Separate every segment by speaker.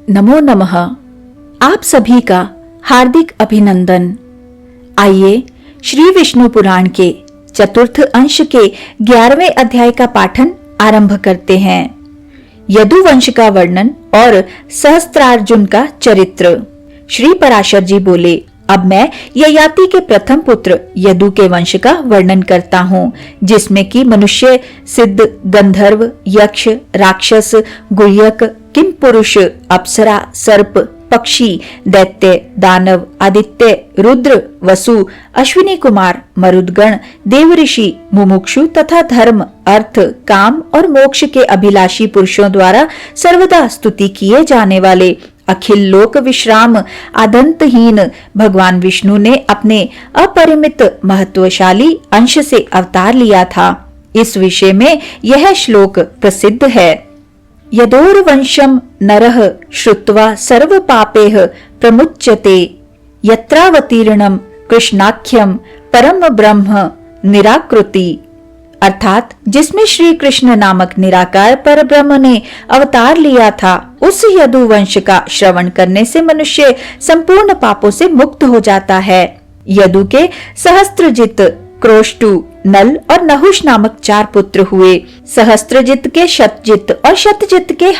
Speaker 1: नमो नमः। आप सभी का हार्दिक अभिनंदन। आइए श्री विष्णु पुराण के चतुर्थ अंश के 11वें अध्याय का पाठन आरंभ करते हैं। यदुवंश का वर्णन और सहस्त्रार्जुन का चरित्र। श्री पराशर जी बोले, अब मैं ययाति के प्रथम पुत्र यदु के वंश का वर्णन करता हूँ, जिसमें कि मनुष्य, सिद्ध, गंधर्व, यक्ष, राक्षस, गुह्यक, किम पुरुष, अप्सरा, सर्प, पक्षी, दैत्य, दानव, आदित्य, रुद्र, वसु, अश्विनी कुमार, मरुदगण, देवऋषि, मुमुक्षु तथा धर्म, अर्थ, काम और मोक्ष के अभिलाषी पुरुषों द्वारा सर्वदा स्तुति किए जाने वाले अखिल लोक विश्राम आदंतहीन भगवान विष्णु ने अपने अपरिमित महत्वशाली अंश से अवतार लिया था। इस विषय में यह श्लोक प्रसिद्ध है। यदोर्वंशम नरः श्रुत्वा सर्व पापेह प्रमुच्यते यत्रावतीर्णम कृष्णाख्यम परम ब्रह्म निराकृति। अर्थात जिसमें श्री कृष्ण नामक निराकार पर ब्रह्म ने अवतार लिया था, उस यदुवंश का श्रवण करने से मनुष्य संपूर्ण पापों से मुक्त हो जाता है। यदु के सहस्त्रजित, क्रोष्टु, नल और नहुष नामक 4 पुत्र हुए। सहस्त्रजित के शतजित और शतजित के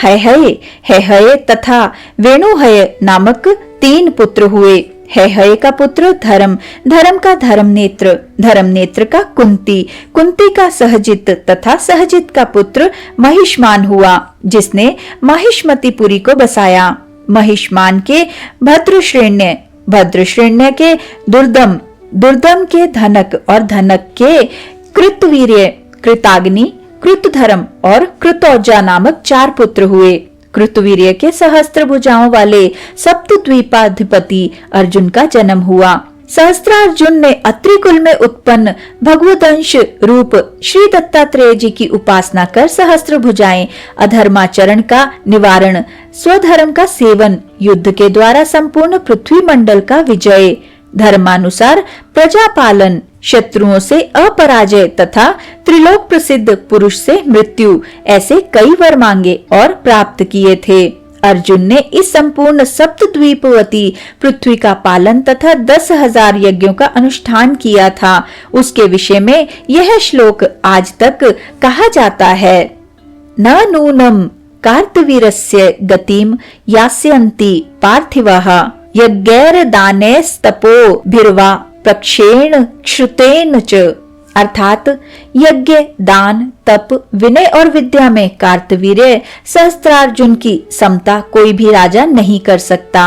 Speaker 1: हय तथा वेणुहय नामक 3 पुत्र हुए। हय का पुत्र धर्म, धर्म का धर्मनेत्र, धर्मनेत्र का कुंती, कुंती का सहजित तथा सहजित का पुत्र महिष्मान हुआ, जिसने महिष्मतिपुरी को बसाया। महिष्मान के भद्रश्रेण्य, भद्रश्रेण्य के दुर्दम, दुर्दम के धनक और धनक के कृतवीर्य, कृताग्नि, कृतधर्म और कृतौजा नामक 4 पुत्र हुए। कृतवीर्य के सहस्त्र भुजाओं वाले सप्तद्वीपाधिपति अर्जुन का जन्म हुआ। सहस्त्रार्जुन ने अत्रि कुल में उत्पन्न भगवदंश रूप श्री दत्तात्रेय जी की उपासना कर सहस्त्र भुजाएं, अधर्माचरण का निवारण, स्वधर्म का सेवन, युद्ध के द्वारा संपूर्ण पृथ्वी मंडल का विजय, धर्मानुसार प्रजापालन, शत्रुओं से अपराजय तथा त्रिलोक प्रसिद्ध पुरुष से मृत्यु, ऐसे कई वर मांगे और प्राप्त किए थे। अर्जुन ने इस संपूर्ण सप्तद्वीपवती पृथ्वी का पालन तथा 10,000 यज्ञों का अनुष्ठान किया था। उसके विषय में यह श्लोक आज तक कहा जाता है। न नूनम कार्तवीरस्य गतिम यास्यन्ति पार्थिवः यज्ञैर दानैस्तपो भिर्वा प्रक्षेण श्रुतेन च। अर्थात यज्ञ, दान, तप, विनय और विद्या में कार्तवीर्य सहस्त्रार्जुन की समता कोई भी राजा नहीं कर सकता।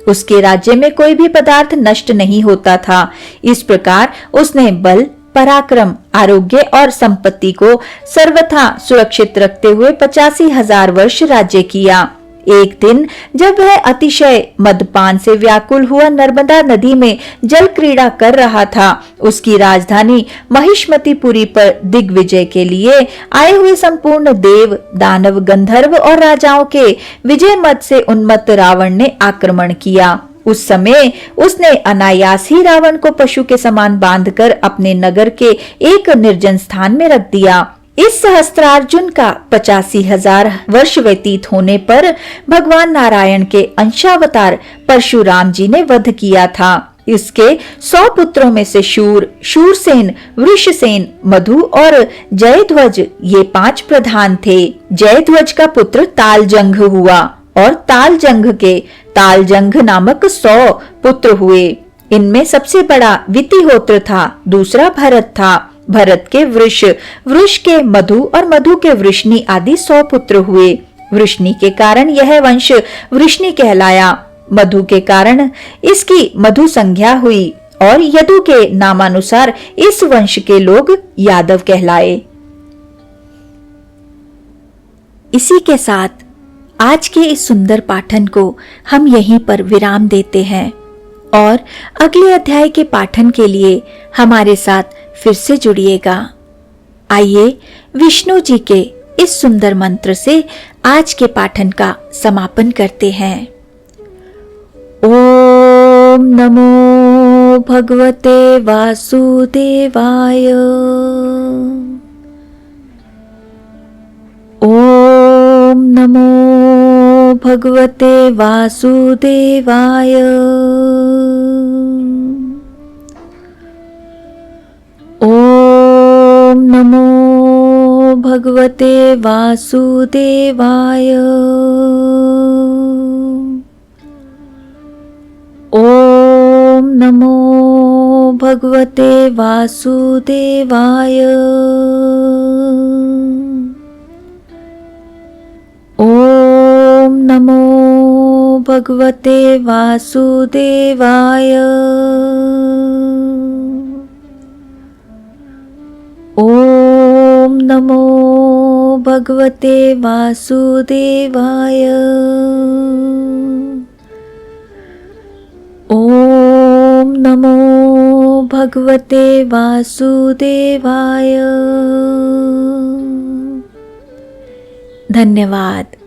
Speaker 1: उसके राज्य में कोई भी पदार्थ नष्ट नहीं होता था। इस प्रकार उसने बल, पराक्रम, आरोग्य और संपत्ति को सर्वथा सुरक्षित रखते हुए 85,000 वर्ष राज्य किया। एक दिन जब वह अतिशय मदपान से व्याकुल हुआ नर्मदा नदी में जल क्रीड़ा कर रहा था, उसकी राजधानी महिष्मतिपुरी पर दिग्विजय के लिए आए हुए संपूर्ण देव, दानव, गंधर्व और राजाओं के विजय मद से उन्मत्त रावण ने आक्रमण किया। उस समय उसने अनायास ही रावण को पशु के समान बांधकर अपने नगर के एक निर्जन स्थान में रख दिया। इस सहस्त्रार्जुन का 85,000 वर्ष व्यतीत होने पर भगवान नारायण के अंशावतार परशुराम जी ने वध किया था। इसके 100 पुत्रों में से शूर, शूरसेन, वृषसेन, मधु और जयध्वज ये 5 प्रधान थे। जयध्वज का पुत्र तालजंघ हुआ और तालजंघ के तालजंघ नामक 100 पुत्र हुए। इनमें सबसे बड़ा वितिहोत्र था, दूसरा भरत था। भरत के वृष, वृष के मधु और मधु के वृष्णि आदि 100 पुत्र हुए। वृष्णि के कारण यह वंश वृष्णि कहलाया। मधु के कारण इसकी मधु संज्ञा हुई और यदु के नामानुसार इस वंश के लोग यादव कहलाए। इसी के साथ आज के इस सुंदर पाठन को हम यहीं पर विराम देते हैं और अगले अध्याय के पाठन के लिए हमारे साथ फिर से जुड़िएगा। आइए विष्णु जी के इस सुंदर मंत्र से आज के पाठन का समापन करते हैं। ओम नमो भगवते वासुदेवाय। ओम नमो भगवते वासुदेवाय। ओम नमो भगवते वासुदेवाय। ओम नमो भगवते वासुदेवाय। ओम नमो भगवते वासुदेवाय। ओम नमो भगवते वासुदेवाय। ओम नमो भगवते वासुदेवाय। धन्यवाद।